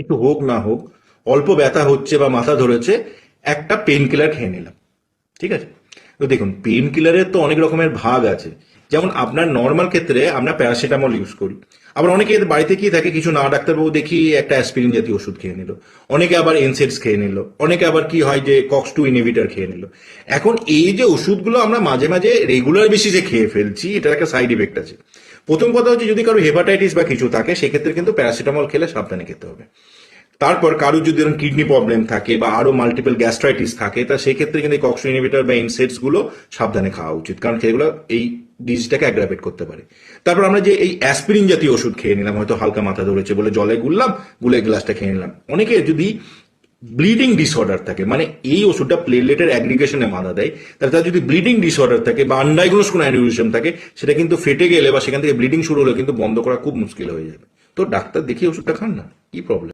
একটু হোক না হোক, অল্প ব্যথা হচ্ছে বা মাথা ধরেছে, একটা পেন কিলার খেয়ে নিলাম, ঠিক আছে? তো দেখুন, পেন কিলারের তো অনেক রকমের ভাগ আছে। যেমন আপনার নর্মাল ক্ষেত্রে আমরা প্যারাসিটামল ইউজ করি। আবার অনেকে বাড়িতে কি থাকে, কিছু না ডাক্তারবাবু দেখি একটা অ্যাসপিরিন জাতীয় ওষুধ খেয়ে নিল। অনেকে আবার এনসেডস খেয়ে নিল। অনেকে আবার কি হয় যে কক্স টু ইনহিবিটর খেয়ে নিল। এখন এই যে ওষুধগুলো আমরা মাঝে মাঝে রেগুলার বেসিসে খেয়ে ফেলছি, এটার একটা সাইড ইফেক্ট আছে। প্রথম কথা হচ্ছে, যদি কারো হেপাটাইটিস বা কিছু থাকে সেক্ষেত্রে কিন্তু প্যারাসিটামল খেলে সাবধানে খেতে হবে। তারপর কারো যদি কিডনি প্রবলেম থাকে বা আরো মাল্টিপল গ্যাস্ট্রাইটিস থাকে, তা সেই ক্ষেত্রে কিন্তু কক্স ইনহিবিটর বা এনসেডস গুলো সাবধানে খাওয়া উচিত, কারণ সেগুলো এই ডিজিজটাকে অ্যাগ্রাভেট করতে পারে। তারপর আমরা যে এই অ্যাসপিরিন জাতীয় ওষুধ খেয়ে নিলাম, হয়তো হালকা মাথা ধরেছে বলে জলে গুললাম, গুলে গ্লাসটা খেয়ে নিলাম। অনেকে যদি ব্লিডিং ডিসঅর্ডার থাকে, মানে এই ওষুধটা প্লেটলেটের অ্যাগ্রিগেশনে বাধা দেয়, তাহলে তার যদি ব্লিডিং ডিসঅর্ডার থাকে বা আনডায়াগনোজ কোনো অ্যানিউরিজম থাকে, সেটা কিন্তু ফেটে গেলে বা সেখান থেকে ব্লিডিং শুরু হলে কিন্তু বন্ধ করা খুব মুশকিল হয়ে যাবে। তো ডাক্তার দেখিয়ে ওষুধটা খান না, কি প্রবলেম?